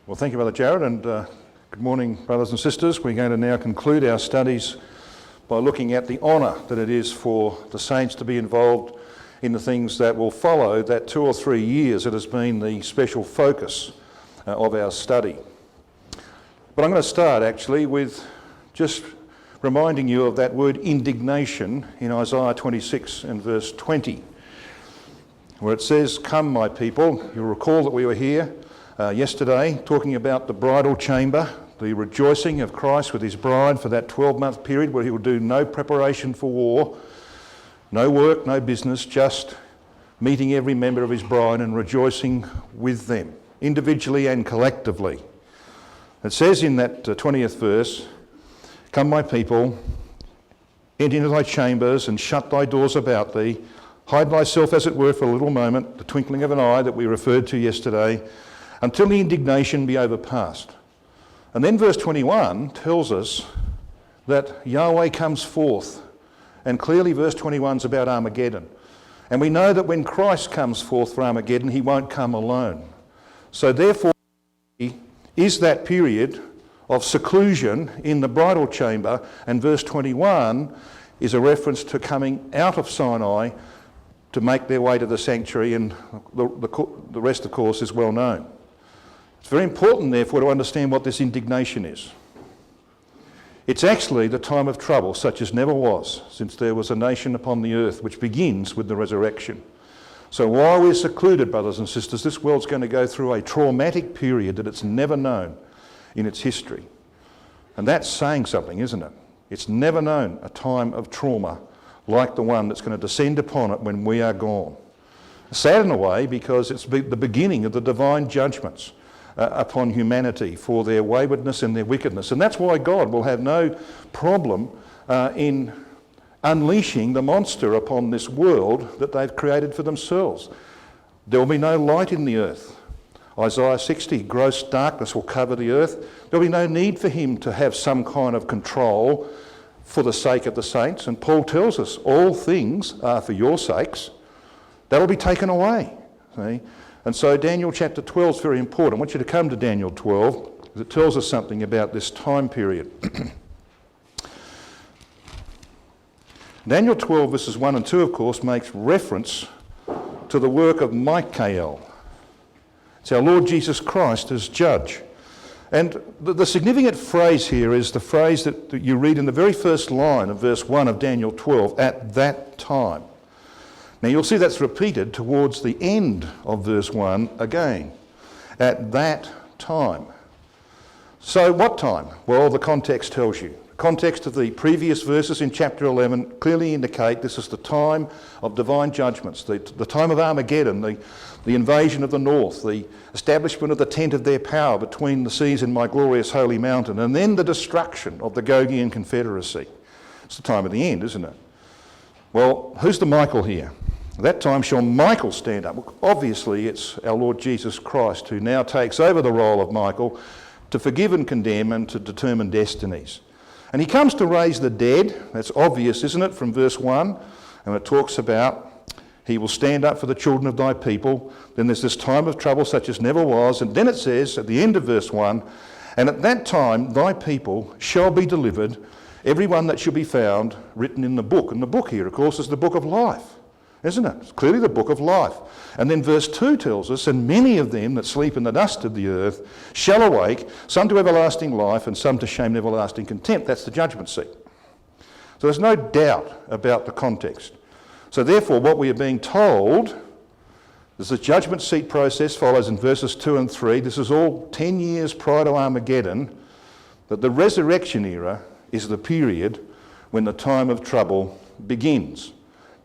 Well, thank you, Brother Jared, and good morning, brothers and sisters. We're going to now conclude our studies by looking at the honour that it is for the saints to be involved in the things that will follow that 2 or 3 years that has been the special focus of our study. But I'm going to start actually with just reminding you of that word indignation in Isaiah 26 and verse 20, where it says, "Come, my people." You'll recall that we were here yesterday talking about the bridal chamber, the rejoicing of Christ with his bride for that 12-month period where he will do no preparation for war, no work, no business, just meeting every member of his bride and rejoicing with them, individually and collectively. It says in that 20th verse, "Come, my people, enter into thy chambers and shut thy doors about thee. Hide thyself, as it were, for a little moment," the twinkling of an eye that we referred to yesterday, "until the indignation be overpast." And then verse 21 tells us that Yahweh comes forth. And clearly verse 21 is about Armageddon. And we know that when Christ comes forth for Armageddon, he won't come alone. So therefore is that period of seclusion in the bridal chamber, and verse 21 is a reference to coming out of Sinai to make their way to the sanctuary, and the rest, of course, is well known. It's very important, therefore, to understand what this indignation is. It's actually the time of trouble such as never was since there was a nation upon the earth, which begins with the resurrection. So while we're secluded, brothers and sisters, this world's going to go through a traumatic period that it's never known in its history. And that's saying something, isn't it? It's never known a time of trauma like the one that's going to descend upon it when we are gone. Sad in a way, because it's the beginning of the divine judgments upon humanity for their waywardness and their wickedness. And that's why God will have no problem in unleashing the monster upon this world that they've created for themselves. There will be no light in the earth. Isaiah 60, gross darkness will cover the earth. There will be no need for him to have some kind of control for the sake of the saints. And Paul tells us all things are for your sakes. That will be taken away. See? And so Daniel chapter 12 is very important. I want you to come to Daniel 12 because it tells us something about this time period. Daniel 12 verses 1 and 2, of course, makes reference to the work of Michael. It's our Lord Jesus Christ as judge. And the significant phrase here is the phrase that you read in the very first line of verse 1 of Daniel 12, "at that time." Now you'll see that's repeated towards the end of verse 1 again. At that time. So what time? Well, the context tells you. The context of the previous verses in chapter 11 clearly indicate this is the time of divine judgments, the time of Armageddon, the invasion of the north, the establishment of the tent of their power between the seas and my glorious holy mountain, and then the destruction of the Gogian Confederacy. It's the time of the end, isn't it? Well, who's the Michael here? At that time shall Michael stand up. Well, obviously it's our Lord Jesus Christ who now takes over the role of Michael to forgive and condemn and to determine destinies. And he comes to raise the dead. That's obvious, isn't it, from verse 1? And it talks about he will stand up for the children of thy people. Then there's this time of trouble such as never was. And then it says at the end of verse 1, "And at that time thy people shall be delivered, every one that shall be found written in the book." And the book here, of course, is the book of life, isn't it? It's clearly the book of life. And then verse 2 tells us, "And many of them that sleep in the dust of the earth shall awake, some to everlasting life and some to shame and everlasting contempt." That's the judgment seat. So there's no doubt about the context. So therefore what we are being told is the judgment seat process follows in verses 2 and 3. This is all 10 years prior to Armageddon, that the resurrection era is the period when the time of trouble begins.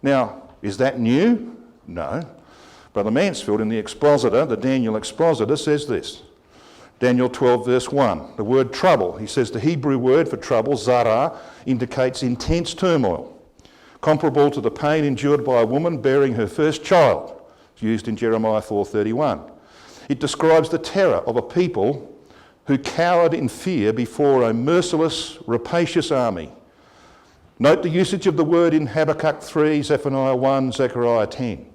Now, is that new? No. Brother Mansfield in the Expositor, the Daniel Expositor, says this. Daniel 12 verse 1, the word trouble. He says the Hebrew word for trouble, zara, indicates intense turmoil, comparable to the pain endured by a woman bearing her first child. It's used in Jeremiah 4:31. It describes the terror of a people who cowered in fear before a merciless, rapacious army. Note the usage of the word in Habakkuk 3, Zephaniah 1, Zechariah 10.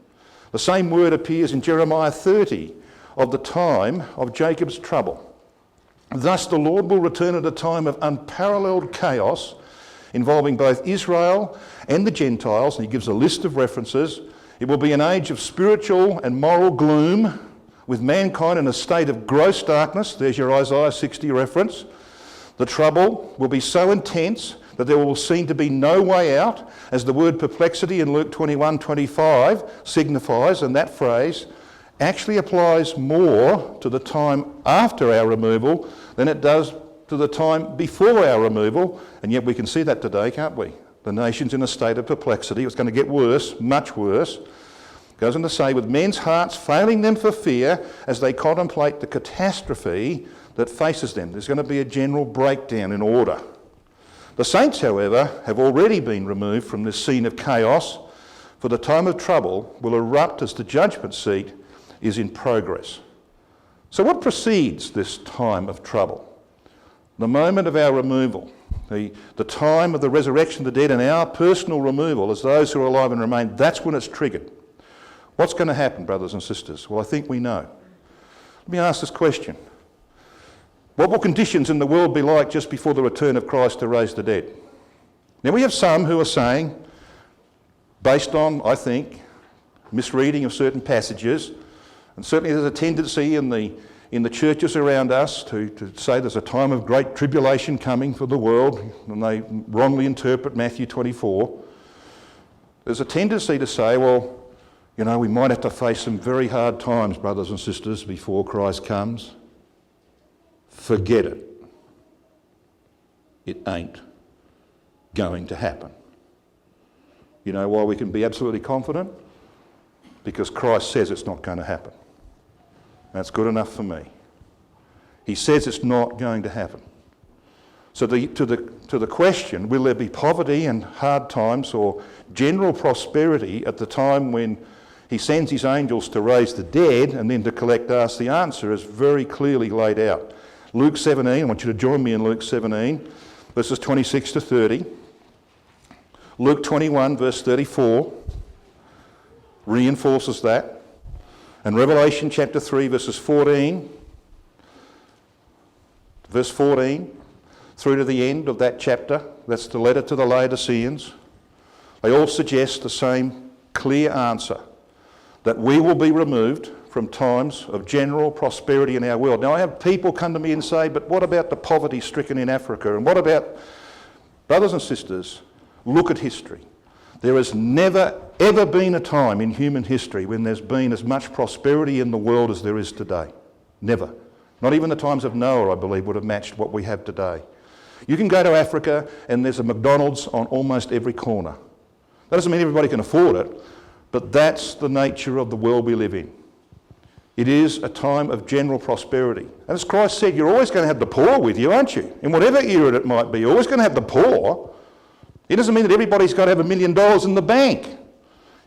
The same word appears in Jeremiah 30 of the time of Jacob's trouble. Thus the Lord will return at a time of unparalleled chaos involving both Israel and the Gentiles, and he gives a list of references. It will be an age of spiritual and moral gloom, with mankind in a state of gross darkness. There's your Isaiah 60 reference. The trouble will be so intense that there will seem to be no way out, as the word perplexity in Luke 21:25 signifies, and that phrase actually applies more to the time after our removal than it does to the time before our removal, and yet we can see that today, can't we? The nation's in a state of perplexity. It's going to get worse, much worse. Goes on to say, with men's hearts failing them for fear as they contemplate the catastrophe that faces them. There's going to be a general breakdown in order. The saints, however, have already been removed from this scene of chaos, for the time of trouble will erupt as the judgment seat is in progress. So what precedes this time of trouble? The moment of our removal, the time of the resurrection of the dead and our personal removal as those who are alive and remain, that's when it's triggered. What's going to happen, brothers and sisters? Well, I think we know. Let me ask this question. What will conditions in the world be like just before the return of Christ to raise the dead? Now, we have some who are saying, based on, I think, misreading of certain passages, and certainly there's a tendency in the churches around us to say there's a time of great tribulation coming for the world, and they wrongly interpret Matthew 24. There's a tendency to say, well, you know, we might have to face some very hard times, brothers and sisters, before Christ comes. Forget it. It ain't going to happen. You know why we can be absolutely confident? Because Christ says it's not going to happen. That's good enough for me. He says it's not going to happen. So to the question, will there be poverty and hard times or general prosperity at the time when he sends his angels to raise the dead and then to collect us? The answer is very clearly laid out. Luke 17, I want you to join me in Luke 17, verses 26 to 30. Luke 21, verse 34, reinforces that. And Revelation chapter 3, verse 14 through to the end of that chapter, that's the letter to the Laodiceans, they all suggest the same clear answer, that we will be removed from times of general prosperity in our world. Now, I have people come to me and say, but what about the poverty stricken in Africa? And what about, brothers and sisters, look at history. There has never, ever been a time in human history when there's been as much prosperity in the world as there is today. Never. Not even the times of Noah, I believe, would have matched what we have today. You can go to Africa and there's a McDonald's on almost every corner. That doesn't mean everybody can afford it, but that's the nature of the world we live in. It is a time of general prosperity. And as Christ said, you're always going to have the poor with you, aren't you? In whatever era it might be, you're always going to have the poor. It doesn't mean that everybody's got to have $1 million in the bank.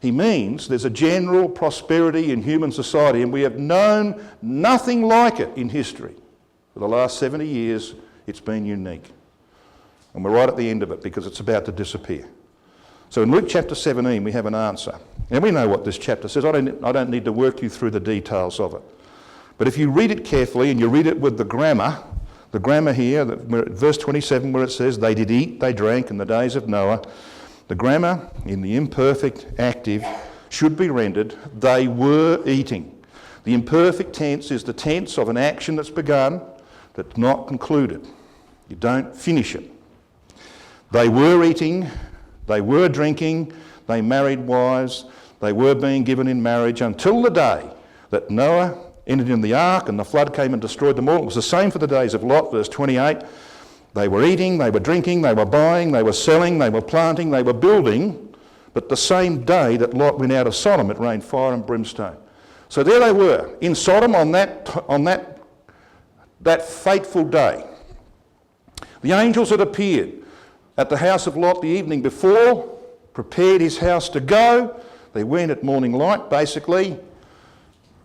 He means there's a general prosperity in human society, and we have known nothing like it in history. For the last 70 years, it's been unique. And we're right at the end of it because it's about to disappear. So in Luke chapter 17, we have an answer. And we know what this chapter says. I don't need to work you through the details of it. But if you read it carefully and you read it with the grammar here, verse 27 where it says, they did eat, they drank in the days of Noah. The grammar in the imperfect active should be rendered, they were eating. The imperfect tense is the tense of an action that's begun, that's not concluded. You don't finish it. They were eating, they were drinking, they married wives, they were being given in marriage until the day that Noah entered in the ark and the flood came and destroyed them all. It was the same for the days of Lot, verse 28. They were eating, they were drinking, they were buying, they were selling, they were planting, they were building. But the same day that Lot went out of Sodom, it rained fire and brimstone. So there they were, in Sodom on that fateful day. The angels had appeared at the house of Lot the evening before, prepared his house to go. They went at morning light, basically.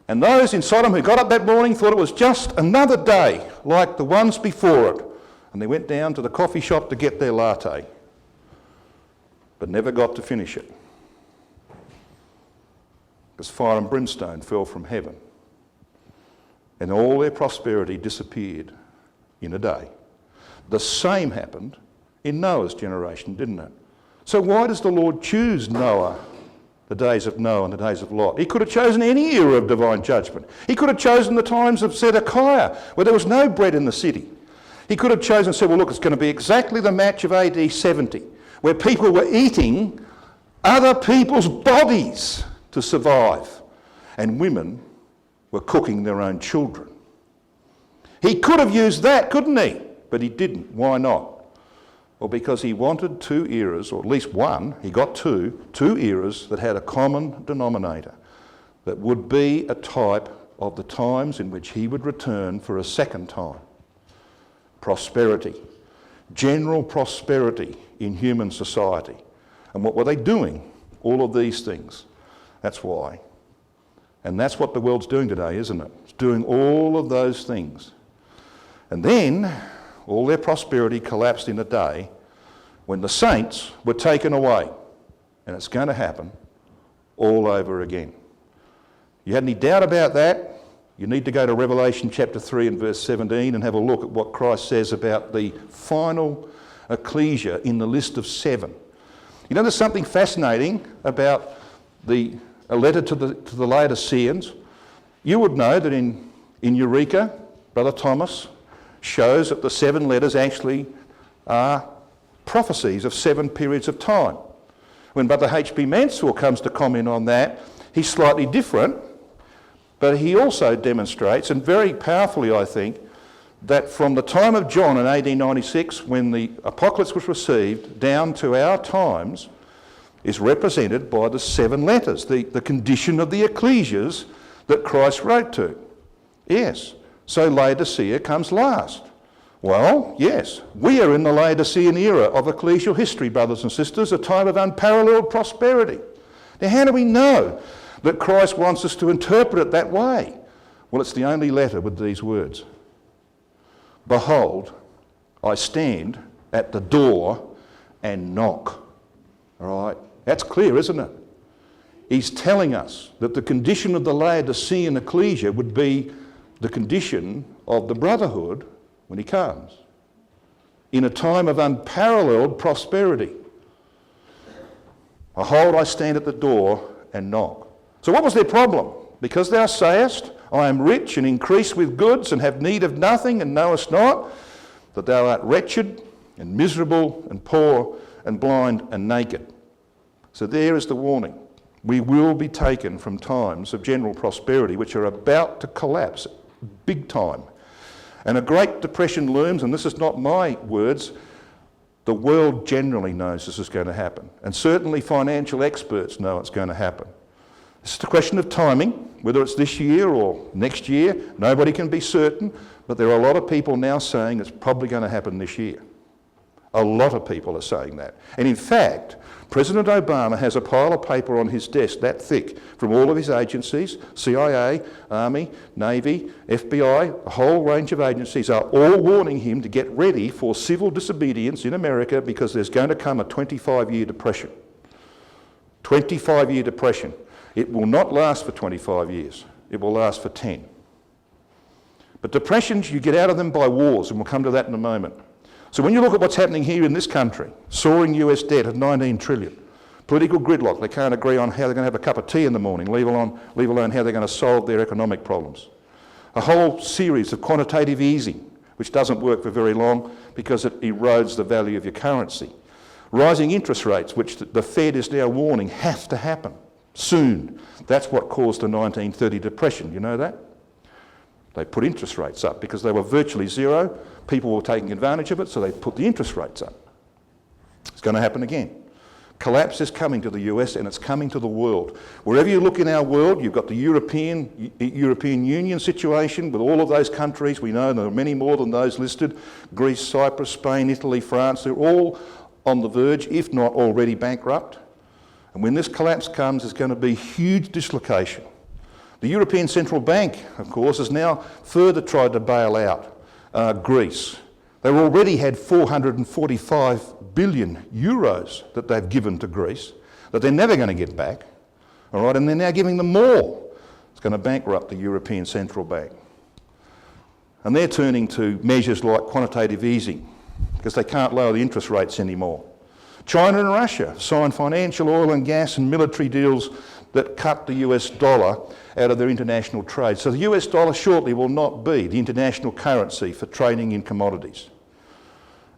And those in Sodom who got up that morning thought it was just another day like the ones before it. And they went down to the coffee shop to get their latte, but never got to finish it. Because fire and brimstone fell from heaven. And all their prosperity disappeared in a day. The same happened in Noah's generation, didn't it? So why does the Lord choose Noah, the days of Noah and the days of Lot? He could have chosen any era of divine judgment. He could have chosen the times of Zedekiah, where there was no bread in the city. He could have chosen and said, well, look, it's going to be exactly the match of AD 70, where people were eating other people's bodies to survive, and women were cooking their own children. He could have used that, couldn't he? But he didn't. Why not? Well, because he wanted two eras, or at least one, he got two eras that had a common denominator, that would be a type of the times in which he would return for a second time. Prosperity, general prosperity in human society. And what were they doing? All of these things. That's why. And that's what the world's doing today, isn't it? It's doing all of those things. And then all their prosperity collapsed in a day when the saints were taken away. And it's going to happen all over again. You had any doubt about that? You need to go to Revelation chapter 3 and verse 17 and have a look at what Christ says about the final ecclesia in the list of 7. You know, there's something fascinating about a letter to the Laodiceans. You would know that in Eureka, Brother Thomas shows that the 7 letters actually are prophecies of 7 periods of time. When Brother H.B. Mansfield comes to comment on that, he's slightly different, but he also demonstrates, and very powerfully I think, that from the time of John in AD 96, when the apocalypse was received, down to our times, is represented by the 7 letters, the condition of the ecclesias that Christ wrote to. Yes, so Laodicea comes last. Well, yes, we are in the Laodicean era of ecclesial history, brothers and sisters, a time of unparalleled prosperity. Now, how do we know that Christ wants us to interpret it that way? Well, it's the only letter with these words. Behold, I stand at the door and knock. All right, that's clear, isn't it? He's telling us that the condition of the Laodicean ecclesia would be the condition of the brotherhood when he comes, in a time of unparalleled prosperity. Behold, I stand at the door and knock. So what was their problem? Because thou sayest, I am rich and increase with goods and have need of nothing, and knowest not that thou art wretched and miserable and poor and blind and naked. So there is the warning. We will be taken from times of general prosperity which are about to collapse big time. And a Great Depression looms, and this is not my words, the world generally knows this is going to happen. And certainly financial experts know it's going to happen. It's just a question of timing, whether it's this year or next year. Nobody can be certain, but there are a lot of people now saying it's probably going to happen this year. A lot of people are saying that. And in fact, President Obama has a pile of paper on his desk that thick from all of his agencies, CIA, Army, Navy, FBI, a whole range of agencies are all warning him to get ready for civil disobedience in America because there's going to come a 25-year depression. 25-year depression. It will not last for 25 years. It will last for 10. But depressions, you get out of them by wars, and we'll come to that in a moment. So when you look at what's happening here in this country, soaring US debt of 19 trillion, political gridlock, they can't agree on how they're going to have a cup of tea in the morning, leave alone how they're going to solve their economic problems. A whole series of quantitative easing, which doesn't work for very long because it erodes the value of your currency. Rising interest rates, which the Fed is now warning have to happen soon. That's what caused the 1930 depression, you know that? They put interest rates up because they were virtually zero. People were taking advantage of it, so they put the interest rates up. It's going to happen again. Collapse is coming to the US and it's coming to the world. Wherever you look in our world, you've got the European Union situation with all of those countries. We know there are many more than those listed. Greece, Cyprus, Spain, Italy, France, they're all on the verge, if not already bankrupt. And when this collapse comes, there's going to be huge dislocation. The European Central Bank, of course, has now further tried to bail out Greece. They've already had 445 billion euros that they've given to Greece that they're never going to get back, all right, and they're now giving them more. It's going to bankrupt the European Central Bank. And they're turning to measures like quantitative easing because they can't lower the interest rates anymore. China and Russia signed financial, oil and gas and military deals that cut the US dollar out of their international trade. So the US dollar shortly will not be the international currency for trading in commodities.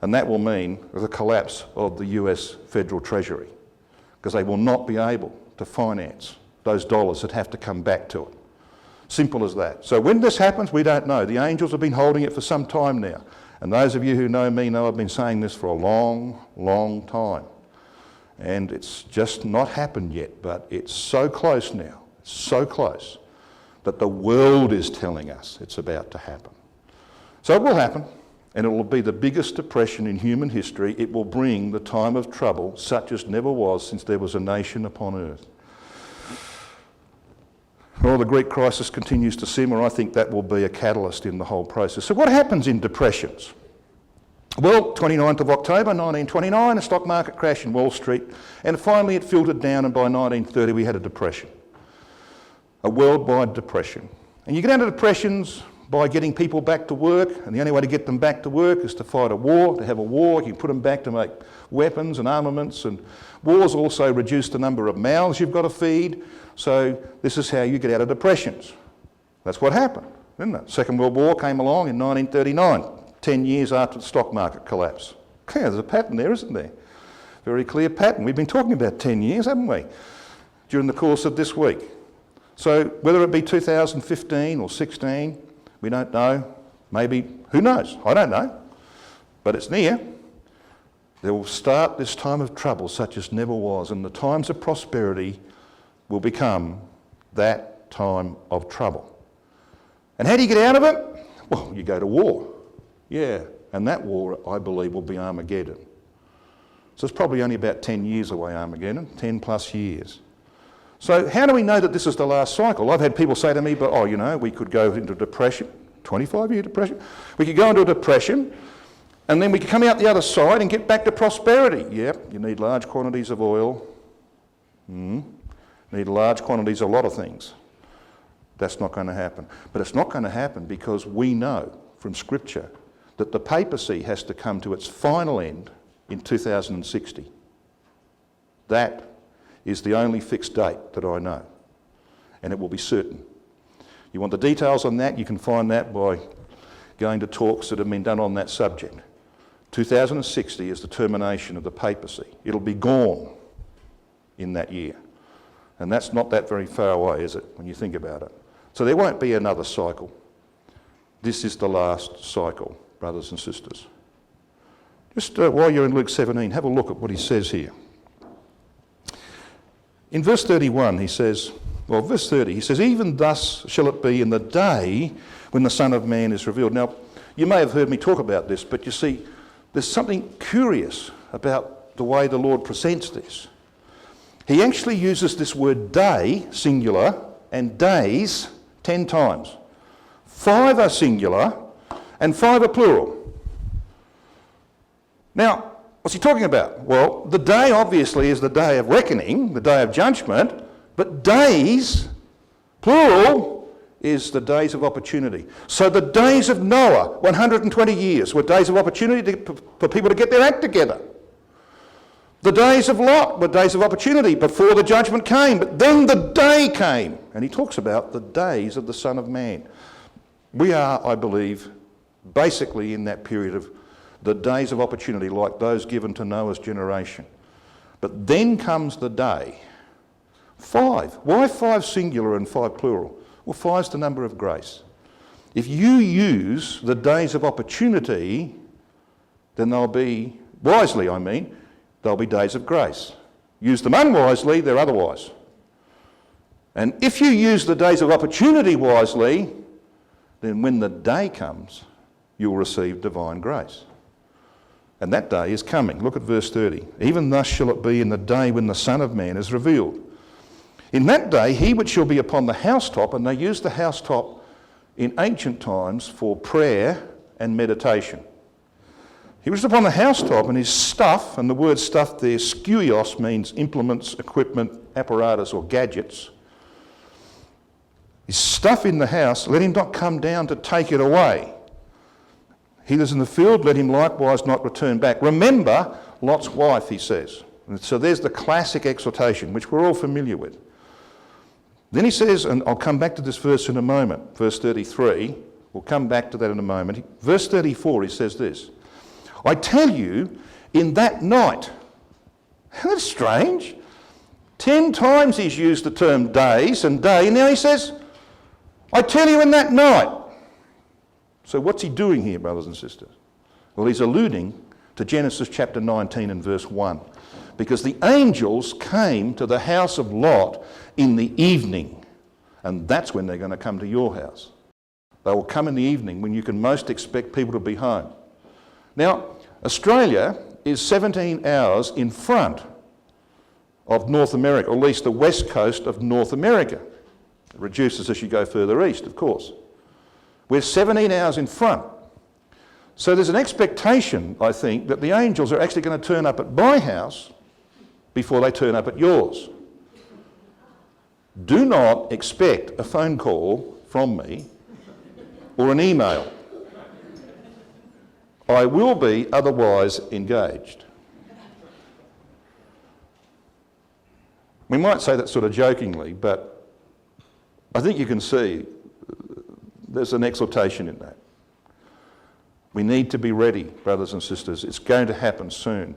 And that will mean the collapse of the US Federal Treasury because they will not be able to finance those dollars that have to come back to it. Simple as that. So when this happens, we don't know. The angels have been holding it for some time now. And those of you who know me know I've been saying this for a long, long time. And it's just not happened yet, but it's so close now, so close, that the world is telling us it's about to happen. So it will happen, and it will be the biggest depression in human history. It will bring the time of trouble such as never was since there was a nation upon earth. Well, the Greek crisis continues to simmer. I think that will be a catalyst in the whole process. So what happens in depressions? Well, 29th of October 1929, a stock market crash in Wall Street, and finally it filtered down, and by 1930 we had a depression, a worldwide depression. And you get out of depressions by getting people back to work, and the only way to get them back to work is to fight a war, to have a war. You can put them back to make weapons and armaments, and wars also reduce the number of mouths you've got to feed. So this is how you get out of depressions. That's what happened, didn't it? Second World War came along in 1939, 10 years after the stock market collapse. Okay, there's a pattern there, isn't there? Very clear pattern. We've been talking about 10 years, haven't we, during the course of this week. So whether it be 2015 or 16, we don't know. Maybe, who knows? I don't know. But it's near. There will start this time of trouble such as never was, and the times of prosperity will become that time of trouble. And how do you get out of it? Well, you go to war. Yeah, and that war, I believe, will be Armageddon. So it's probably only about 10 years away, Armageddon, 10 plus years. So how do we know that this is the last cycle? I've had people say to me, but oh, you know, we could go into depression, 25-year depression. We could go into a depression, and then we could come out the other side and get back to prosperity. Yep, you need large quantities of oil. Need large quantities of a lot of things. That's not going to happen. But it's not going to happen because we know from Scripture that the papacy has to come to its final end in 2060. That is the only fixed date that I know, and it will be certain. You want the details on that, you can find that by going to talks that have been done on that subject. 2060 is the termination of the papacy. It'll be gone in that year. And that's not that very far away, is it, when you think about it? So there won't be another cycle. This is the last cycle, brothers and sisters. Just while you're in Luke 17, have a look at what he says here. In verse 31, he says, well, verse 30, he says, even thus shall it be in the day when the Son of Man is revealed. Now, you may have heard me talk about this, but you see, there's something curious about the way the Lord presents this. He actually uses this word day, singular, and days 10 times. 5 are singular and 5 are plural. Now, what's he talking about? Well, the day obviously is the day of reckoning, the day of judgment, but days, plural, is the days of opportunity. So the days of Noah, 120 years, were days of opportunity for people to get their act together. The days of Lot were days of opportunity before the judgment came, but then the day came. And he talks about the days of the Son of Man. We are, I believe, basically in that period of the days of opportunity like those given to Noah's generation. But then comes the day. 5. Why 5 singular and 5 plural? Well, 5's the number of grace. If you use the days of opportunity, then they'll be, wisely I mean, they'll be days of grace. Use them unwisely, they're otherwise. And if you use the days of opportunity wisely, then when the day comes, you'll receive divine grace. And that day is coming. Look at verse 30. Even thus shall it be in the day when the Son of Man is revealed. In that day, he which shall be upon the housetop, and they used the housetop in ancient times for prayer and meditation. He was upon the housetop, and his stuff, and the word stuff there, skuios, means implements, equipment, apparatus or gadgets. His stuff in the house, let him not come down to take it away. He that is in the field, let him likewise not return back. Remember Lot's wife, he says. And so there's the classic exhortation, which we're all familiar with. Then he says, and I'll come back to this verse in a moment, verse 33. We'll come back to that in a moment. Verse 34, he says this. I tell you, in that night. That's strange. 10 times he's used the term days and day, and now he says, I tell you in that night. So what's he doing here, brothers and sisters? Well, he's alluding to Genesis chapter 19 and verse 1. Because the angels came to the house of Lot in the evening, and that's when they're going to come to your house. They will come in the evening when you can most expect people to be home. Now, Australia is 17 hours in front of North America, or at least the west coast of North America. It reduces as you go further east, of course. We're 17 hours in front. So there's an expectation, I think, that the angels are actually going to turn up at my house before they turn up at yours. Do not expect a phone call from me or an email. I will be otherwise engaged. We might say that sort of jokingly, but I think you can see there's an exhortation in that. We need to be ready, brothers and sisters. It's going to happen soon.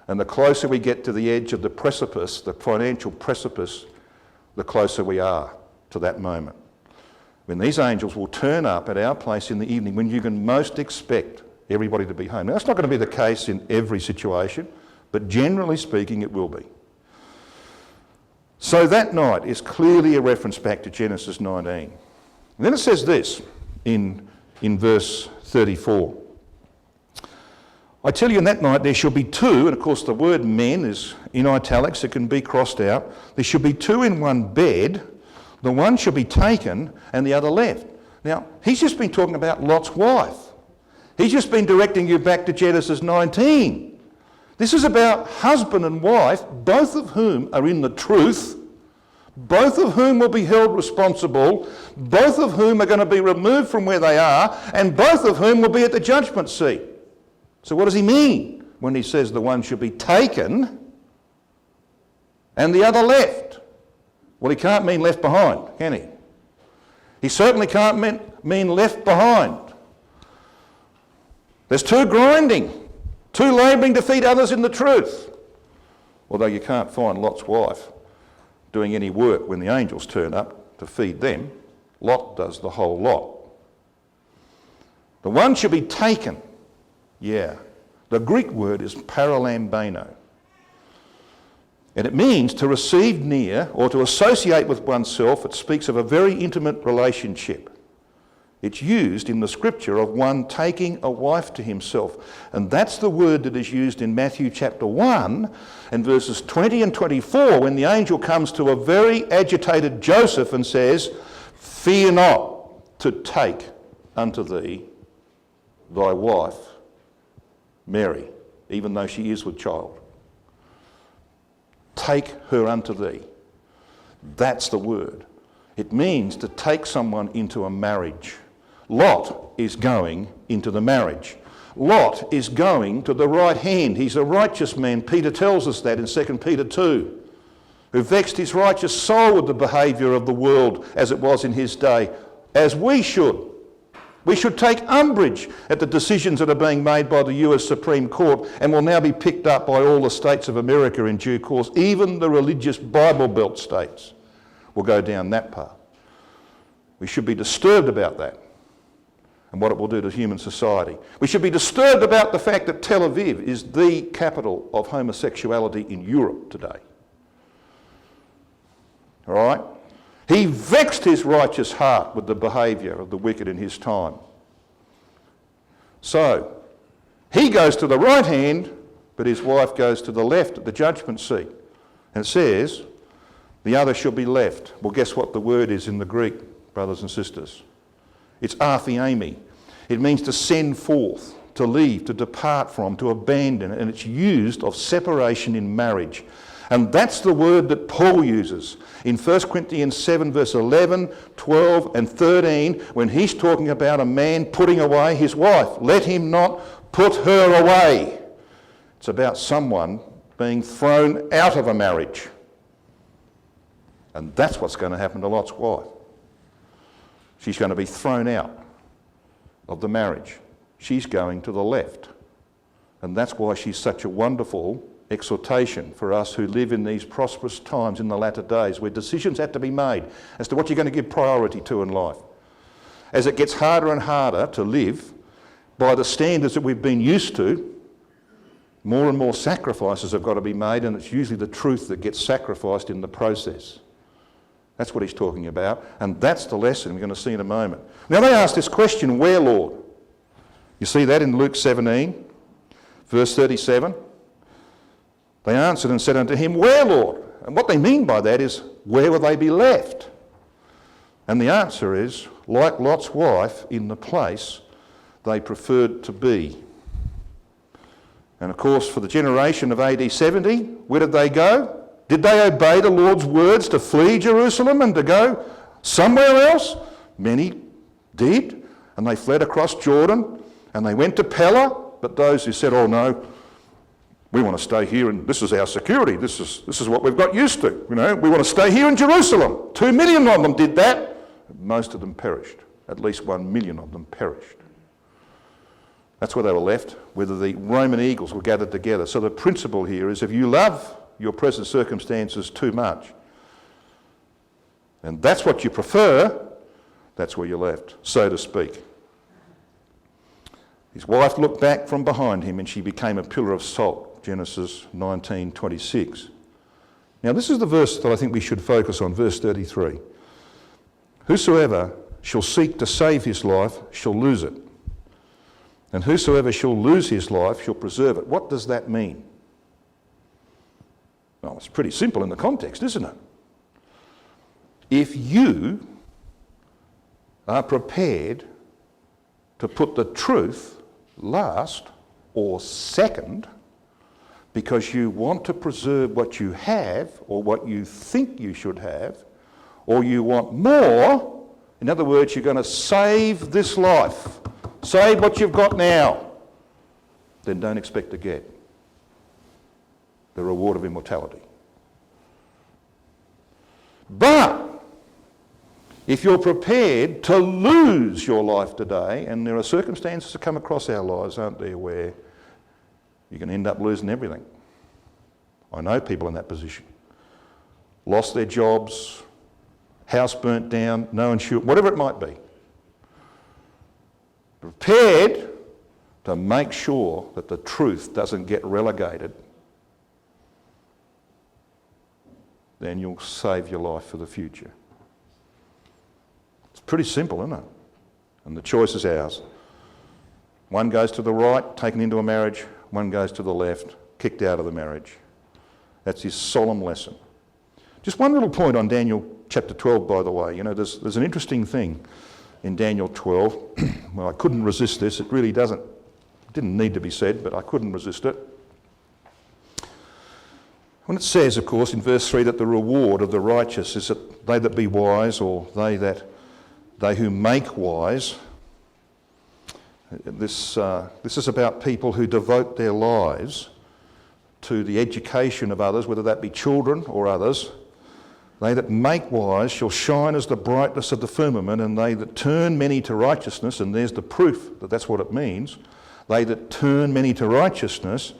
And the closer we get to the edge of the precipice, the financial precipice, the closer we are to that moment. When these angels will turn up at our place in the evening when you can most expect everybody to be home. Now, that's not going to be the case in every situation, but generally speaking, it will be. So that night is clearly a reference back to Genesis 19. And then it says this in verse 34. I tell you, in that night there shall be two, and of course the word men is in italics, it can be crossed out. There shall be two in one bed, the one shall be taken and the other left. Now, he's just been talking about Lot's wife. He's just been directing you back to Genesis 19. This is about husband and wife, both of whom are in the truth, both of whom will be held responsible, both of whom are going to be removed from where they are, and both of whom will be at the judgment seat. So what does he mean when he says the one should be taken and the other left? Well, he can't mean left behind, can he? He certainly can't mean left behind. There's two grinding, two labouring to feed others in the truth. Although you can't find Lot's wife doing any work when the angels turn up to feed them. Lot does the whole lot. The one should be taken. Yeah. The Greek word is paralambano. And it means to receive near or to associate with oneself. It speaks of a very intimate relationship. It's used in the scripture of one taking a wife to himself. And that's the word that is used in Matthew chapter 1 and verses 20 and 24 when the angel comes to a very agitated Joseph and says, fear not to take unto thee thy wife, Mary, even though she is with child. Take her unto thee. That's the word. It means to take someone into a marriage. Lot is going into the marriage. Lot is going to the right hand. He's a righteous man. Peter tells us that in 2 Peter 2, who vexed his righteous soul with the behaviour of the world as it was in his day, as we should. We should take umbrage at the decisions that are being made by the US Supreme Court and will now be picked up by all the states of America in due course. Even the religious Bible Belt states will go down that path. We should be disturbed about that and what it will do to human society. We should be disturbed about the fact that Tel Aviv is the capital of homosexuality in Europe today. All right? He vexed his righteous heart with the behaviour of the wicked in his time. So, he goes to the right hand, but his wife goes to the left at the judgment seat. And it says, the other shall be left. Well, guess what the word is in the Greek, brothers and sisters? It's aphiemi. It means to send forth, to leave, to depart from, to abandon, and it's used of separation in marriage. And that's the word that Paul uses in 1 Corinthians 7 verse 11, 12 and 13 when he's talking about a man putting away his wife. Let him not put her away. It's about someone being thrown out of a marriage. And that's what's going to happen to Lot's wife. She's going to be thrown out of the marriage. She's going to the left. And that's why she's such a wonderful exhortation for us who live in these prosperous times in the latter days where decisions have to be made as to what you're going to give priority to in life. As it gets harder and harder to live by the standards that we've been used to, more and more sacrifices have got to be made, and it's usually the truth that gets sacrificed in the process. That's what he's talking about, and that's the lesson we're going to see in a moment. Now they ask this question, where, Lord? You see that in Luke 17, verse 37. They answered and said unto him, where, Lord? And what they mean by that is, where will they be left? And the answer is, like Lot's wife, in the place they preferred to be. And of course, for the generation of AD 70, where did they go? Did they obey the Lord's words to flee Jerusalem and to go somewhere else? Many did, and they fled across Jordan, and they went to Pella, but those who said, oh no, we want to stay here and this is our security, this is what we've got used to, we want to stay here in Jerusalem. 2 million of them did that. Most of them perished. At least 1 million of them perished. That's where they were left, whether the Roman eagles were gathered together. So the principle here is if you love your present circumstances too much, and that's what you prefer, that's where you're left, so to speak. His wife looked back from behind him and she became a pillar of salt, Genesis 19:26. Now this is the verse that I think we should focus on, verse 33. Whosoever shall seek to save his life shall lose it, and whosoever shall lose his life shall preserve it. What does that mean? Well, it's pretty simple in the context, isn't it? If you are prepared to put the truth last or second because you want to preserve what you have or what you think you should have, or you want more, in other words, you're going to save this life, save what you've got now, then don't expect to get the reward of immortality. But if you're prepared to lose your life today, and there are circumstances that come across our lives, aren't there, where you can end up losing everything. I know people in that position. Lost their jobs, house burnt down, no insurance, whatever it might be. Prepared to make sure that the truth doesn't get relegated, then you'll save your life for the future. It's pretty simple, isn't it? And the choice is ours. One goes to the right, taken into a marriage. One goes to the left, kicked out of the marriage. That's his solemn lesson. Just one little point on Daniel chapter 12, by the way. There's an interesting thing in Daniel 12. Well, I couldn't resist this. It really didn't need to be said, but I couldn't resist it. When it says, of course, in verse 3 that the reward of the righteous is that they that be wise, or they who make wise. This is about people who devote their lives to the education of others, whether that be children or others. They that make wise shall shine as the brightness of the firmament, and they that turn many to righteousness, and there's the proof that that's what it means, they that turn many to righteousness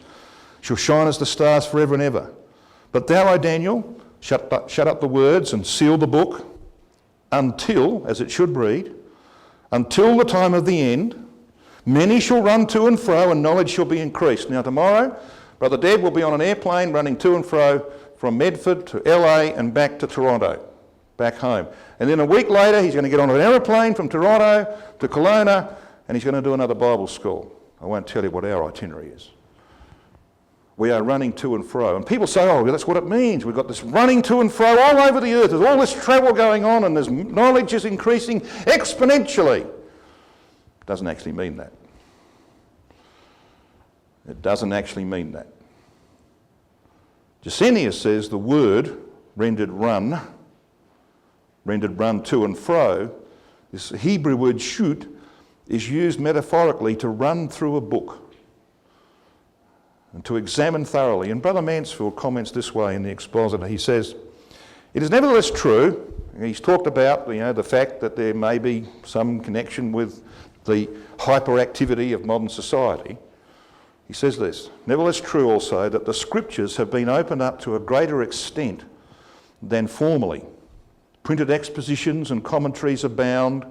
shall shine as the stars forever and ever. But thou, O Daniel, shut up the words and seal the book until, as it should read, until the time of the end. Many shall run to and fro, and knowledge shall be increased. Now tomorrow, Brother Deb will be on an airplane running to and fro from Medford to LA and back to Toronto, back home. And then a week later, he's going to get on an aeroplane from Toronto to Kelowna, and he's going to do another Bible school. I won't tell you what our itinerary is. We are running to and fro. And people say, oh, that's what it means. We've got this running to and fro all over the earth. There's all this travel going on, and there's knowledge is increasing exponentially. It doesn't actually mean that. It doesn't actually mean that. Gesenius says the word rendered run to and fro, this Hebrew word shoot, is used metaphorically to run through a book and to examine thoroughly. And Brother Mansfield comments this way in the expositor. He says, "It is nevertheless true," and he's talked about the fact that there may be some connection with the hyperactivity of modern society. He says this, "Nevertheless true also that the scriptures have been opened up to a greater extent than formerly. Printed expositions and commentaries abound,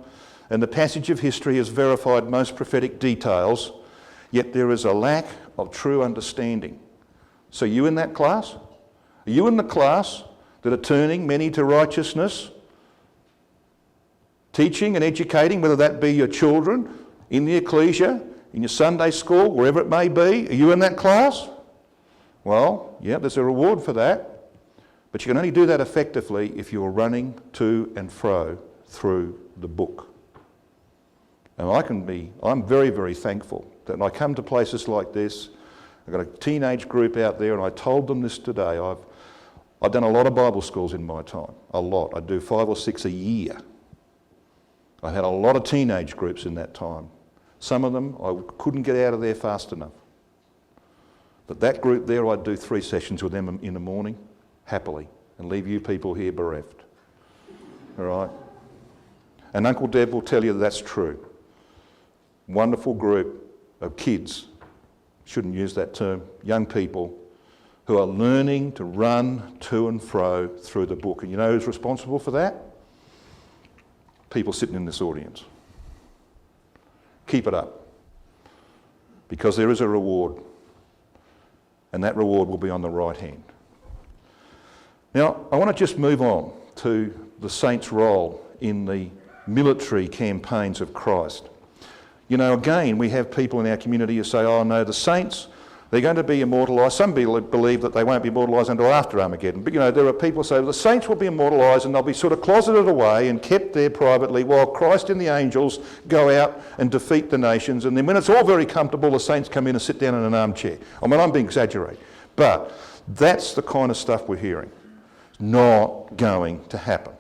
and the passage of history has verified most prophetic details, yet there is a lack of true understanding." So you in that class? Are you in the class that are turning many to righteousness? Teaching and educating, whether that be your children, in the ecclesia, in your Sunday school, wherever it may be. Are you in that class? Well, yeah, there's a reward for that. But you can only do that effectively if you're running to and fro through the book. And I'm very, very thankful that when I come to places like this, I've got a teenage group out there, and I told them this today. I've done a lot of Bible schools in my time, a lot. I do 5 or 6 a year. I had a lot of teenage groups in that time. Some of them I couldn't get out of there fast enough. But that group there, I'd do 3 sessions with them in the morning, happily, and leave you people here bereft. All right? And Uncle Deb will tell you that's true. Wonderful group of kids, shouldn't use that term, young people, who are learning to run to and fro through the book. And you know who's responsible for that? People sitting in this audience. Keep it up, because there is a reward, and that reward will be on the right hand. Now, I want to just move on to the saints' role in the military campaigns of Christ. You know, again, we have people in our community who say, "Oh no, the saints, they're going to be immortalised." Some people believe that they won't be immortalised until after Armageddon. But, there are people who say the saints will be immortalised and they'll be sort of closeted away and kept there privately while Christ and the angels go out and defeat the nations. And then when it's all very comfortable, the saints come in and sit down in an armchair. I mean, I'm being exaggerated. But that's the kind of stuff we're hearing. It's not going to happen.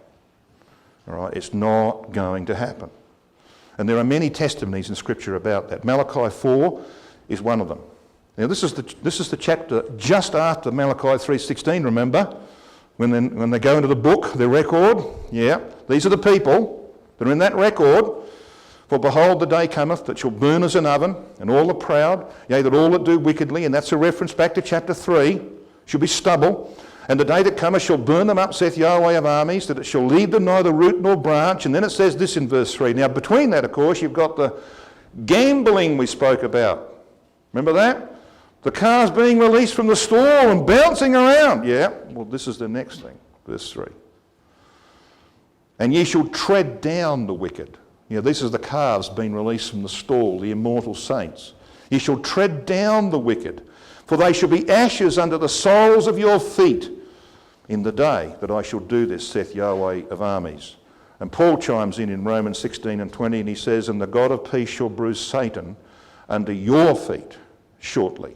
All right? It's not going to happen. And there are many testimonies in Scripture about that. Malachi 4 is one of them. Now this is the chapter just after Malachi 3:16, remember? When they go into the book, their record, these are the people that are in that record. "For behold, the day cometh that shall burn as an oven, and all the proud, yea, that all that do wickedly," and that's a reference back to chapter 3, "shall be stubble. And the day that cometh shall burn them up, saith Yahweh of armies, that it shall leave them neither root nor branch." And then it says this in verse 3. Now between that, of course, you've got the gambling we spoke about. Remember that? The cars being released from the stall and bouncing around. Yeah, well, this is the next thing, verse 3. "And ye shall tread down the wicked." This is the calves being released from the stall, the immortal saints. "Ye shall tread down the wicked, for they shall be ashes under the soles of your feet in the day that I shall do this, saith Yahweh of armies." And Paul chimes in Romans 16 and 20, and he says, "And the God of peace shall bruise Satan under your feet shortly."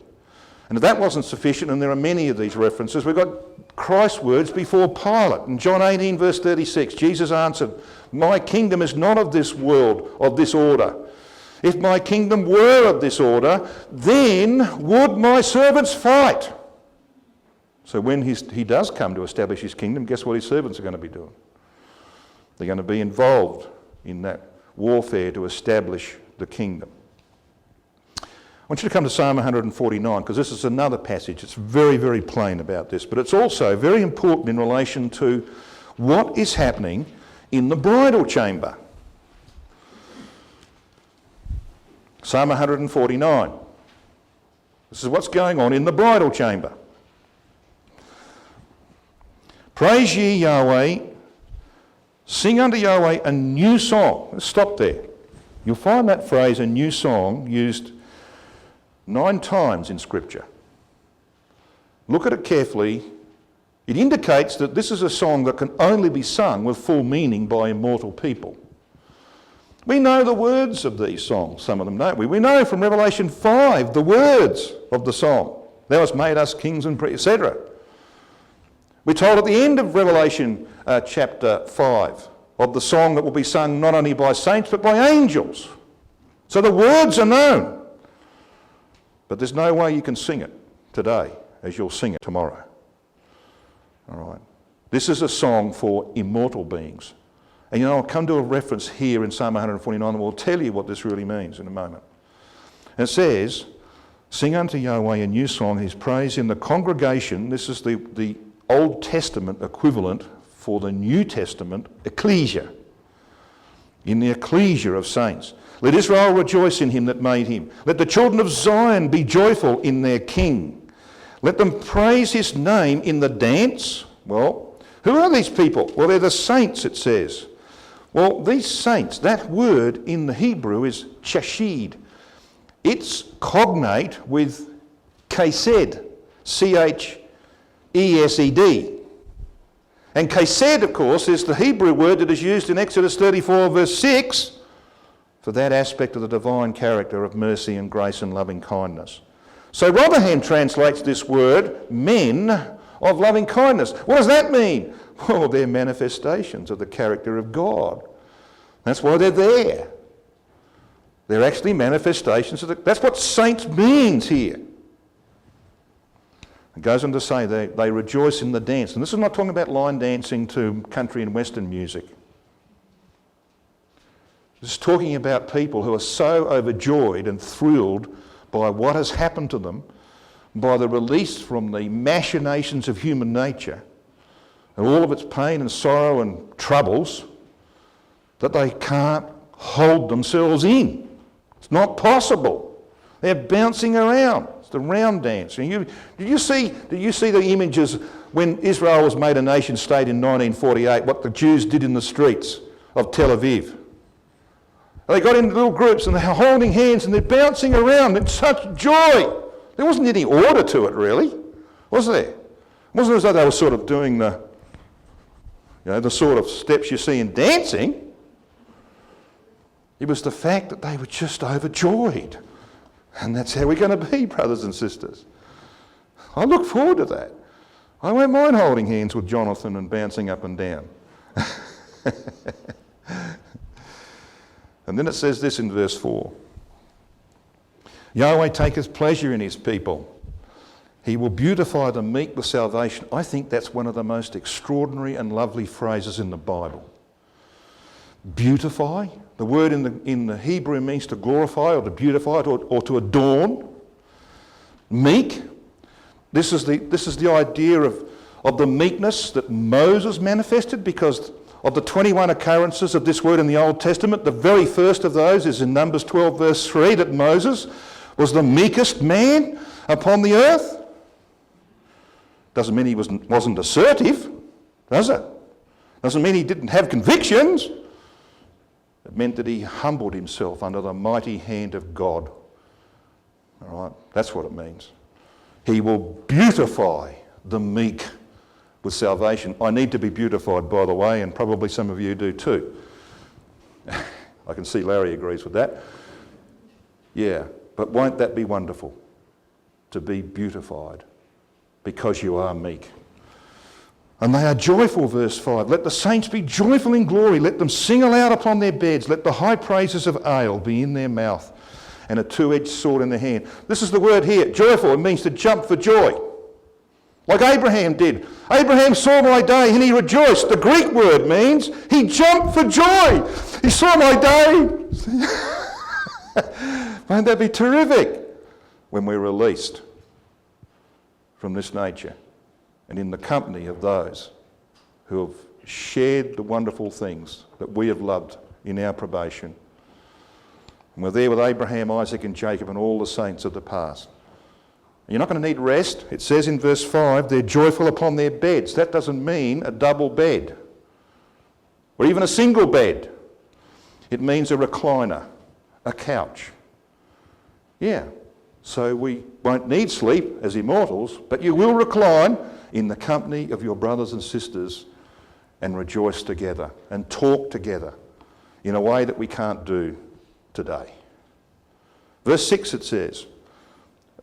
And if that wasn't sufficient, and there are many of these references, we've got Christ's words before Pilate. In John 18 verse 36, Jesus answered, "My kingdom is not of this world, of this order. If my kingdom were of this order, then would my servants fight." So when he does come to establish his kingdom, guess what his servants are going to be doing? They're going to be involved in that warfare to establish the kingdom. I want you to come to Psalm 149, because this is another passage. It's very, very plain about this, but it's also very important in relation to what is happening in the bridal chamber. Psalm 149. This is what's going on in the bridal chamber. "Praise ye Yahweh, sing unto Yahweh a new song." Let's stop there. You'll find that phrase, "a new song," used 9 times in Scripture. Look at it carefully. It indicates that this is a song that can only be sung with full meaning by immortal people. We know the words of these songs, some of them, don't we? We know from Revelation 5 the words of the song. "Thou hast made us kings and priests," etc. We're told at the end of Revelation chapter 5 of the song that will be sung not only by saints but by angels. So the words are known. But there's no way you can sing it today as you'll sing it tomorrow. All right. This is a song for immortal beings. And I'll come to a reference here in Psalm 149 and we'll tell you what this really means in a moment. And it says, sing unto Yahweh a new song, his praise in the congregation. This is the Old Testament equivalent for the New Testament ecclesia. In the ecclesia of saints. Let Israel rejoice in him that made him. Let the children of Zion be joyful in their king. Let them praise his name in the dance. Well, who are these people? Well, they're the saints, it says. Well, these saints, that word in the Hebrew is chashid. It's cognate with chesed, C-H-E-S-E-D. And chesed, of course, is the Hebrew word that is used in Exodus 34 verse 6 for that aspect of the divine character of mercy and grace and loving kindness. So Rotherham translates this word, men of loving kindness. What does that mean? Well, they're manifestations of the character of God. That's why they're there. They're actually manifestations of that's what saints means here. It goes on to say they rejoice in the dance. And this is not talking about line dancing to country and western music. This is talking about people who are so overjoyed and thrilled by what has happened to them, by the release from the machinations of human nature, and all of its pain and sorrow and troubles, that they can't hold themselves in. It's not possible. They're bouncing around. It's the round dance. And did you see the images when Israel was made a nation state in 1948, what the Jews did in the streets of Tel Aviv? They got into little groups and they're holding hands and they're bouncing around in such joy. There wasn't any order to it, really, was there? It wasn't as though they were sort of doing the sort of steps you see in dancing. It was the fact that they were just overjoyed. And that's how we're going to be, brothers and sisters. I look forward to that. I won't mind holding hands with Jonathan and bouncing up and down. And then it says this in verse 4. Yahweh taketh pleasure in his people. He will beautify the meek with salvation. I think that's one of the most extraordinary and lovely phrases in the Bible. Beautify. The word in the Hebrew means to glorify or to beautify or to adorn. Meek. This is the idea of the meekness that Moses manifested, because of the 21 occurrences of this word in the Old Testament, the very first of those is in Numbers 12 verse 3, that Moses was the meekest man upon the earth. Doesn't mean he wasn't assertive, does it? Doesn't mean he didn't have convictions. It meant that he humbled himself under the mighty hand of God. All right, that's what it means. He will beautify the meek with salvation. I need to be beautified, by the way, and probably some of you do too. I can see Larry agrees with that. Yeah, but won't that be wonderful? To be beautified because you are meek. And they are joyful, verse 5. Let the saints be joyful in glory. Let them sing aloud upon their beds. Let the high praises of ale be in their mouth and a two-edged sword in their hand. This is the word here, joyful. It means to jump for joy. Like Abraham did. Abraham saw my day and he rejoiced. The Greek word means he jumped for joy. He saw my day. Won't that be terrific when we're released from this nature and in the company of those who have shared the wonderful things that we have loved in our probation. And we're there with Abraham, Isaac and Jacob and all the saints of the past. You're not going to need rest. It says in verse 5, they're joyful upon their beds. That doesn't mean a double bed or even a single bed. It means a recliner, a couch. Yeah, so we won't need sleep as immortals, but you will recline in the company of your brothers and sisters and rejoice together and talk together in a way that we can't do today. Verse 6 it says,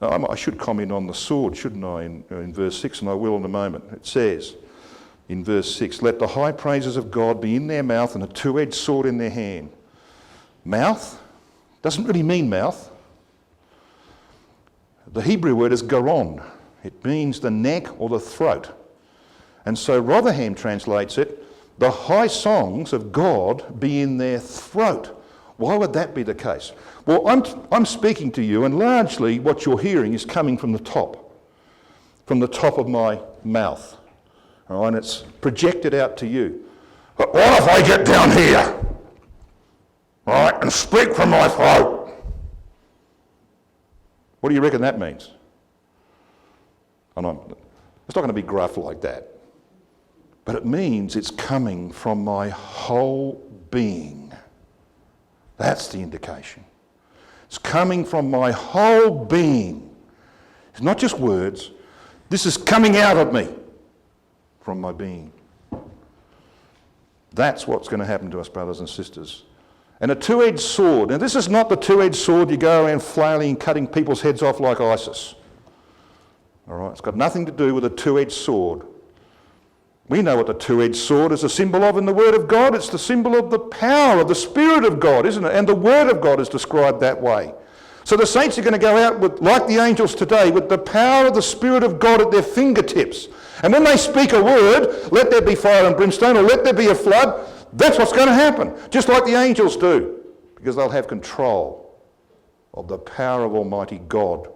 I should comment on the sword, shouldn't I, in verse 6, and I will in a moment. It says, in verse 6, let the high praises of God be in their mouth and a two-edged sword in their hand. Mouth doesn't really mean mouth. The Hebrew word is garon. It means the neck or the throat. And so Rotherham translates it, the high songs of God be in their throat. Why would that be the case? Well, I'm speaking to you, and largely what you're hearing is coming from the top of my mouth. All right, and it's projected out to you. But what if I get down here, right, and speak from my throat? What do you reckon that means? It's not going to be gruff like that. But it means it's coming from my whole being. That's the indication. It's coming from my whole being. It's not just words. This is coming out of me from my being. That's what's going to happen to us, brothers and sisters. And a two-edged sword. Now, this is not the two-edged sword you go around flailing and cutting people's heads off like ISIS. All right? It's got nothing to do with a two-edged sword. We know what the two-edged sword is a symbol of in the Word of God. It's the symbol of the power of the Spirit of God, isn't it? And the Word of God is described that way. So the saints are going to go out with, like the angels today, with the power of the Spirit of God at their fingertips. And when they speak a word, let there be fire and brimstone, or let there be a flood, that's what's going to happen, just like the angels do, because they'll have control of the power of Almighty God.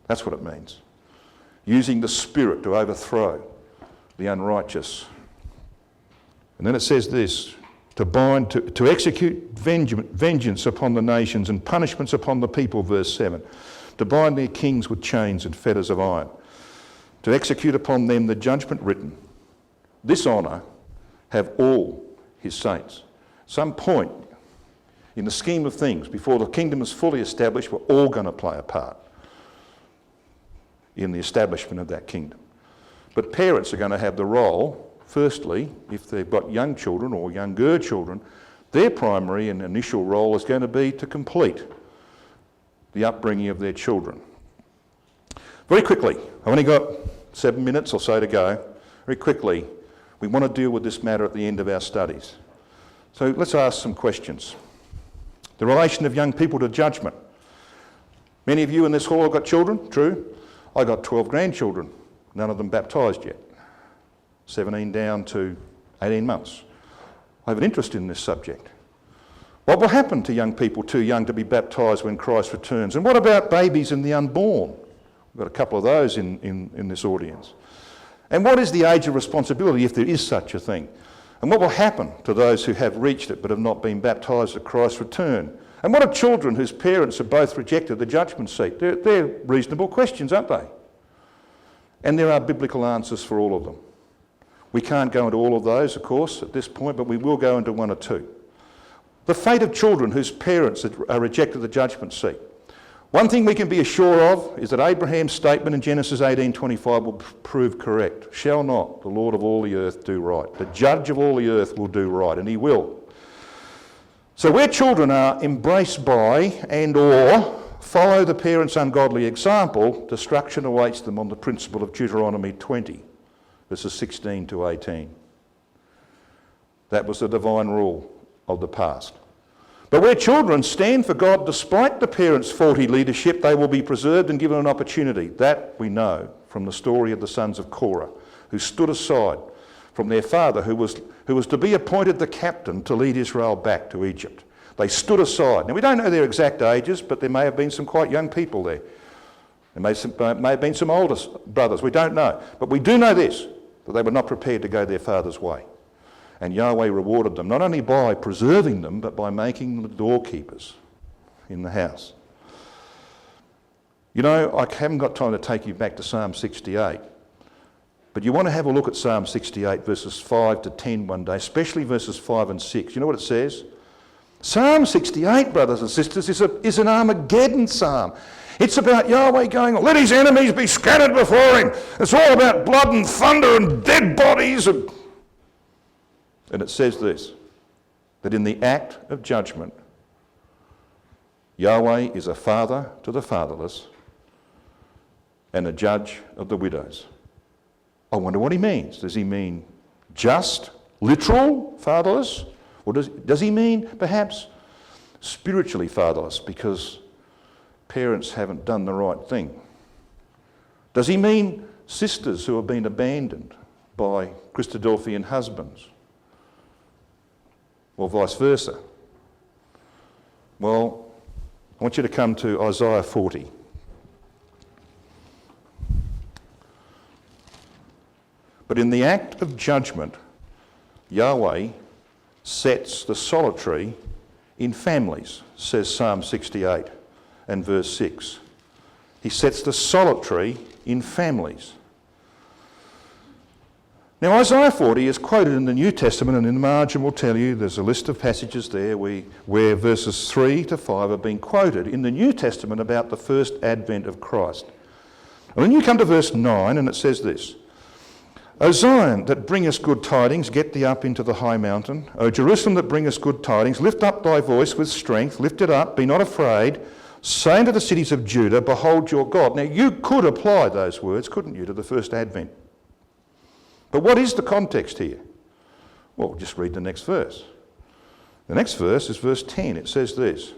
That's what it means. Using the Spirit to overthrow the unrighteous. And then it says this, to execute vengeance upon the nations and punishments upon the people, verse 7. To bind their kings with chains and fetters of iron. To execute upon them the judgment written. This honour have all his saints. Some point in the scheme of things, before the kingdom is fully established, we're all going to play a part in the establishment of that kingdom. But parents are going to have the role, firstly, if they've got young children or younger children, their primary and initial role is going to be to complete the upbringing of their children. Very quickly, I've only got 7 minutes or so to go. Very quickly, we want to deal with this matter at the end of our studies. So let's ask some questions. The relation of young people to judgment. Many of you in this hall have got children, true. I got 12 grandchildren, none of them baptised yet. 17 down to 18 months. I have an interest in this subject. What will happen to young people too young to be baptised when Christ returns? And what about babies and the unborn? We've got a couple of those in this audience. And what is the age of responsibility, if there is such a thing? And what will happen to those who have reached it but have not been baptised at Christ's return? And what of children whose parents have both rejected the judgment seat? They're reasonable questions, aren't they? And there are biblical answers for all of them. We can't go into all of those, of course, at this point, but we will go into one or two. The fate of children whose parents are rejected the judgment seat. One thing we can be sure of is that Abraham's statement in Genesis 18:25 will prove correct. Shall not the Lord of all the earth do right? The judge of all the earth will do right, and he will. So where children are embraced by and or follow the parents' ungodly example, destruction awaits them on the principle of Deuteronomy 20, verses 16 to 18. That was the divine rule of the past. But where children stand for God despite the parents' faulty leadership, they will be preserved and given an opportunity. That we know from the story of the sons of Korah, who stood aside from their father, who was to be appointed the captain to lead Israel back to Egypt. They stood aside. Now, we don't know their exact ages, but there may have been some quite young people there. There may have been some older brothers. We don't know. But we do know this, that they were not prepared to go their father's way. And Yahweh rewarded them, not only by preserving them, but by making them the doorkeepers in the house. You know, I haven't got time to take you back to Psalm 68, but you want to have a look at Psalm 68, verses 5 to 10 one day, especially verses 5 and 6. You know what it says? Psalm 68, brothers and sisters, is an Armageddon psalm. It's about Yahweh going, let his enemies be scattered before him. It's all about blood and thunder and dead bodies. And it says this, that in the act of judgment, Yahweh is a father to the fatherless and a judge of the widows. I wonder what he means. Does he mean just, literal, fatherless? Or does he mean perhaps spiritually fatherless because parents haven't done the right thing? Does he mean sisters who have been abandoned by Christadelphian husbands? Or vice versa? Well, I want you to come to Isaiah 40. But in the act of judgment, Yahweh sets the solitary in families, says Psalm 68 and verse 6. He sets the solitary in families. Now, Isaiah 40 is quoted in the New Testament, and in the margin will tell you there's a list of passages there where verses 3 to 5 have been quoted in the New Testament about the first advent of Christ. And then you come to verse 9 and it says this: O Zion, that bringest good tidings, get thee up into the high mountain. O Jerusalem, that bringest good tidings, lift up thy voice with strength, lift it up, be not afraid. Say unto the cities of Judah, behold your God. Now you could apply those words, couldn't you, to the first advent? But what is the context here? Well, just read the next verse. The next verse is verse 10. It says this: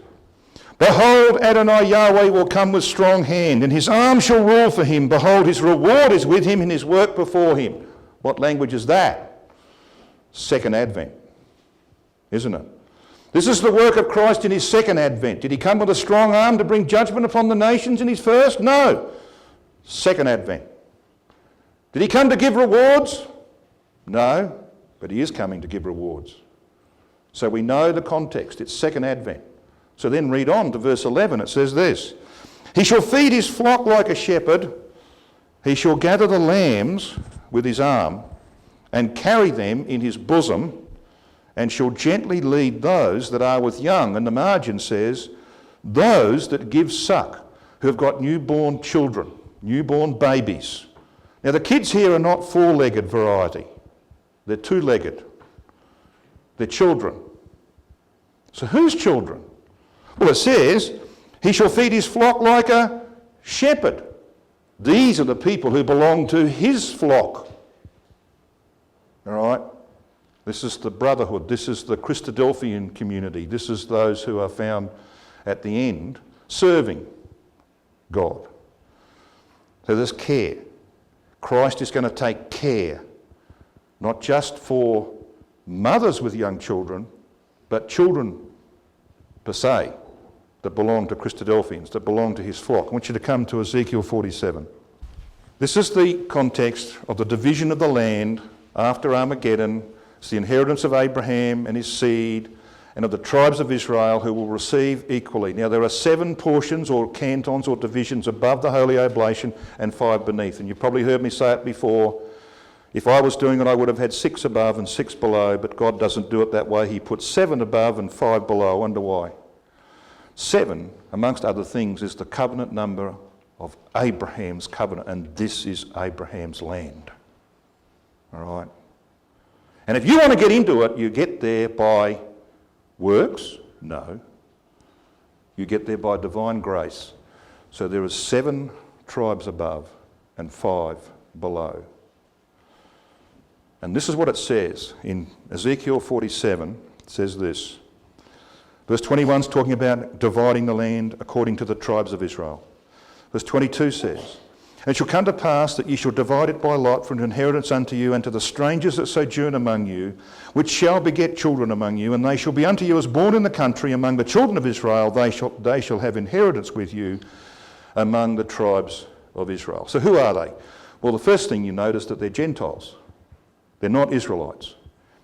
Behold, Adonai Yahweh will come with strong hand, and his arm shall rule for him. Behold, his reward is with him, and his work before him. What language is that? Second advent, isn't it? This is the work of Christ in his second advent. Did he come with a strong arm to bring judgment upon the nations in his first? No. Second advent. Did he come to give rewards? No, but he is coming to give rewards. So we know the context. It's second advent. So then read on to verse 11. It says this: He shall feed his flock like a shepherd. He shall gather the lambs with his arm and carry them in his bosom, and shall gently lead those that are with young. And the margin says, those that give suck, who have got newborn children, newborn babies. Now the kids here are not four-legged variety. They're two-legged. They're children. So whose children? Well, it says, he shall feed his flock like a shepherd. These are the people who belong to his flock. All right? This is the brotherhood. This is the Christadelphian community. This is those who are found at the end serving God. So there's care. Christ is going to take care, not just for mothers with young children, but children per se that belong to Christadelphians, that belong to his flock. I want you to come to Ezekiel 47. This is the context of the division of the land after Armageddon. It's the inheritance of Abraham and his seed, and of the tribes of Israel who will receive equally. Now there are 7 portions or cantons or divisions above the Holy Oblation and 5 beneath. And you've probably heard me say it before. If I was doing it, I would have had 6 above and 6 below, but God doesn't do it that way. He puts 7 above and 5 below. I wonder why. 7, amongst other things, is the covenant number of Abraham's covenant, and this is Abraham's land. All right? And if you want to get into it, you get there by works? No. You get there by divine grace. So there are 7 tribes above and 5 below. And this is what it says in Ezekiel 47. It says this. Verse 21 is talking about dividing the land according to the tribes of Israel. Verse 22 says, And it shall come to pass that ye shall divide it by lot for an inheritance unto you and to the strangers that sojourn among you, which shall beget children among you, and they shall be unto you as born in the country among the children of Israel. They shall have inheritance with you among the tribes of Israel. So who are they? Well, the first thing you notice that they're Gentiles. They're not Israelites.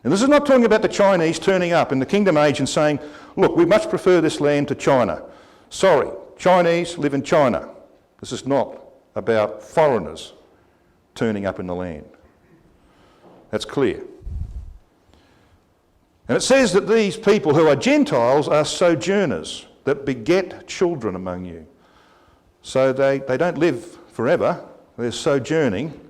And this is not talking about the Chinese turning up in the kingdom age and saying, look, we much prefer this land to China. Sorry, Chinese live in China. This is not about foreigners turning up in the land. That's clear. And it says that these people who are Gentiles are sojourners that beget children among you. So they don't live forever, they're sojourning,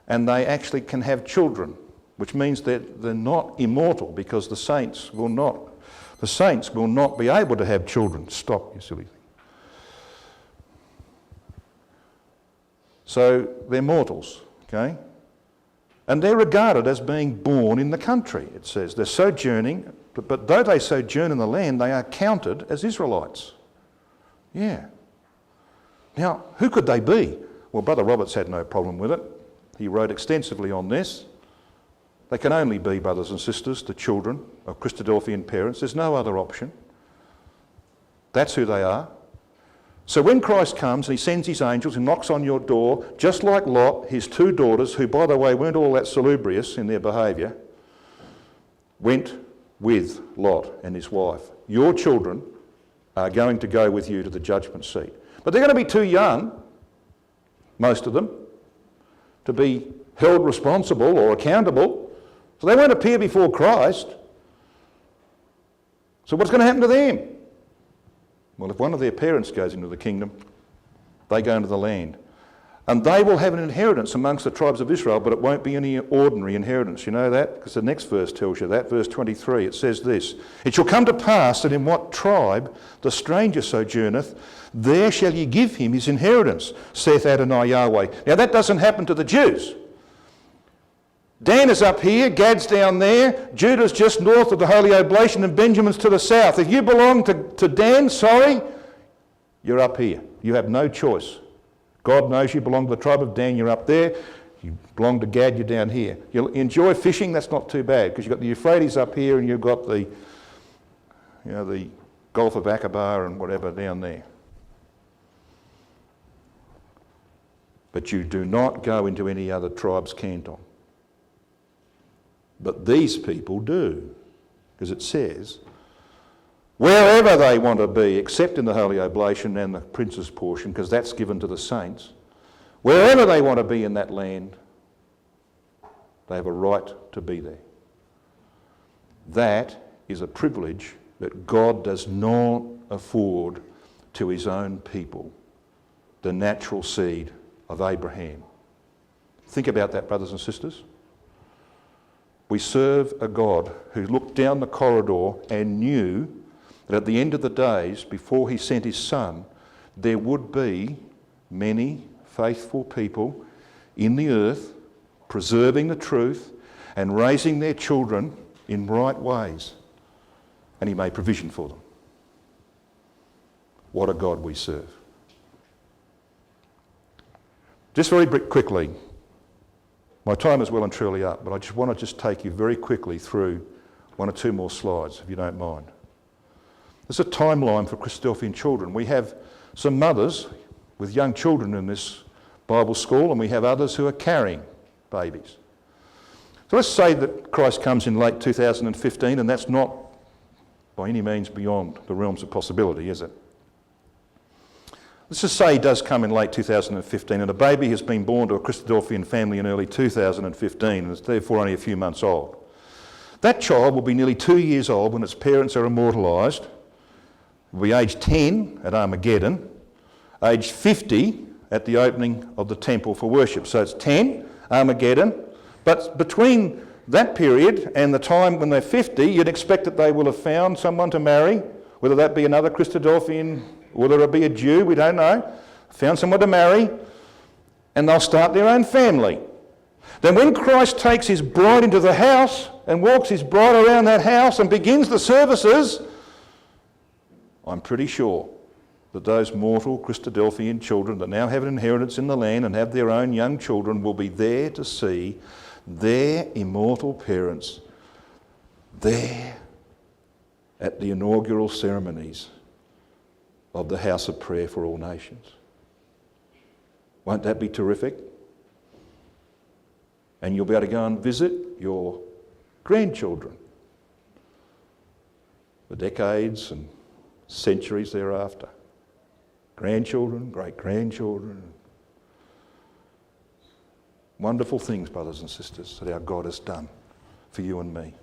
and they actually can have children, which means that they're not immortal, because the saints will not be able to have children. Stop, you silly thing. So they're mortals, okay? And they're regarded as being born in the country, it says. They're sojourning, but though they sojourn in the land, they are counted as Israelites. Yeah. Now, who could they be? Well, Brother Roberts had no problem with it. He wrote extensively on this. They can only be, brothers and sisters, the children of Christadelphian parents. There's no other option. That's who they are. So when Christ comes and he sends his angels and knocks on your door, just like Lot, his two daughters, who by the way weren't all that salubrious in their behaviour, went with Lot and his wife. Your children are going to go with you to the judgment seat. But they're going to be too young, most of them, to be held responsible or accountable. So they won't appear before Christ. So what's going to happen to them? Well, if one of their parents goes into the kingdom, they go into the land. And they will have an inheritance amongst the tribes of Israel, but it won't be any ordinary inheritance. You know that? Because the next verse tells you that. Verse 23, it says this: "It shall come to pass that in what tribe the stranger sojourneth, there shall ye give him his inheritance, saith Adonai Yahweh." Now that doesn't happen to the Jews. Dan is up here, Gad's down there, Judah's just north of the Holy Oblation, and Benjamin's to the south. If you belong to Dan, sorry, you're up here. You have no choice. God knows you belong to the tribe of Dan, you're up there. You belong to Gad, you're down here. You'll enjoy fishing, that's not too bad, because you've got the Euphrates up here and you've got the Gulf of Aqaba and whatever down there. But you do not go into any other tribe's canton. But these people do, because it says, wherever they want to be, except in the Holy Oblation and the Prince's portion, because that's given to the saints, wherever they want to be in that land, they have a right to be there. That is a privilege that God does not afford to his own people, the natural seed of Abraham. Think about that, brothers and sisters. We serve a God who looked down the corridor and knew that at the end of the days, before he sent his son, there would be many faithful people in the earth preserving the truth and raising their children in right ways. And he made provision for them. What a God we serve. Just very quickly, my time is well and truly up, but I want to take you very quickly through one or two more slides, if you don't mind. There's a timeline for Christadelphian children. We have some mothers with young children in this Bible school, and we have others who are carrying babies. So let's say that Christ comes in late 2015, and that's not by any means beyond the realms of possibility, is it? Let's just say he does come in late 2015 and a baby has been born to a Christadelphian family in early 2015 and is therefore only a few months old. That child will be nearly 2 years old when its parents are immortalised. Will be aged 10 at Armageddon, aged 50 at the opening of the temple for worship. So it's 10, Armageddon, but between that period and the time when they're 50, you'd expect that they will have found someone to marry, whether that be another Christadelphian, whether it be a Jew, we don't know, found someone to marry, and they'll start their own family. Then when Christ takes his bride into the house and walks his bride around that house and begins the services, I'm pretty sure that those mortal Christadelphian children that now have an inheritance in the land and have their own young children will be there to see their immortal parents there at the inaugural ceremonies of the house of prayer for all nations. Won't that be terrific? And you'll be able to go and visit your grandchildren for decades and centuries thereafter. Grandchildren, great-grandchildren. Wonderful things, brothers and sisters, that our God has done for you and me.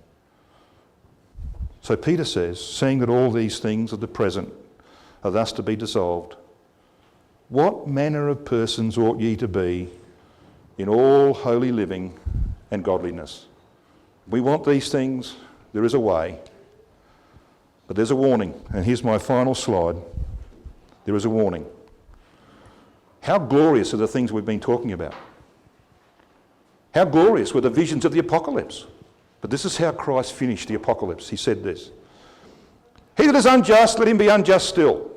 So Peter says, seeing that all these things of the present are thus to be dissolved, what manner of persons ought ye to be in all holy living and godliness? We want these things, there is a way, but there's a warning, and here's my final slide. There is a warning. How glorious are the things we've been talking about? How glorious were the visions of the apocalypse. But this is how Christ finished the apocalypse. He said this: "He that is unjust, let him be unjust still.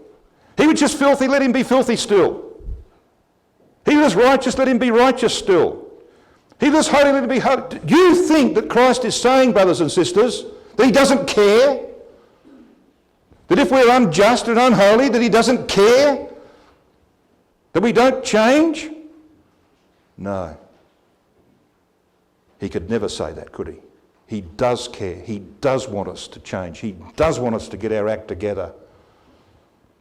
He which is filthy, let him be filthy still. He that is righteous, let him be righteous still. He that is holy, let him be holy." Do you think that Christ is saying, brothers and sisters, that he doesn't care? That if we're unjust and unholy, that he doesn't care? That we don't change? No. He could never say that, could he? He does care. He does want us to change. He does want us to get our act together.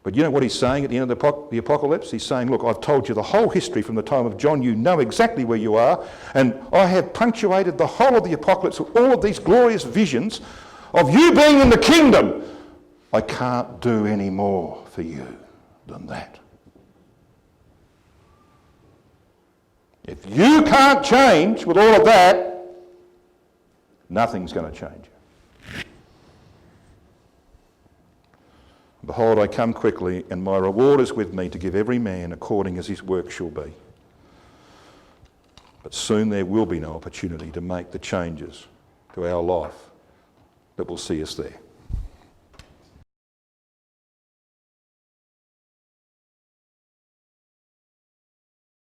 But you know what he's saying at the end of the apocalypse? He's saying, look, I've told you the whole history from the time of John. You know exactly where you are. And I have punctuated the whole of the apocalypse with all of these glorious visions of you being in the kingdom. I can't do any more for you than that. If you can't change with all of that, nothing's going to change. Behold, I come quickly, and my reward is with me to give every man according as his work shall be. But soon there will be no opportunity to make the changes to our life that will see us there.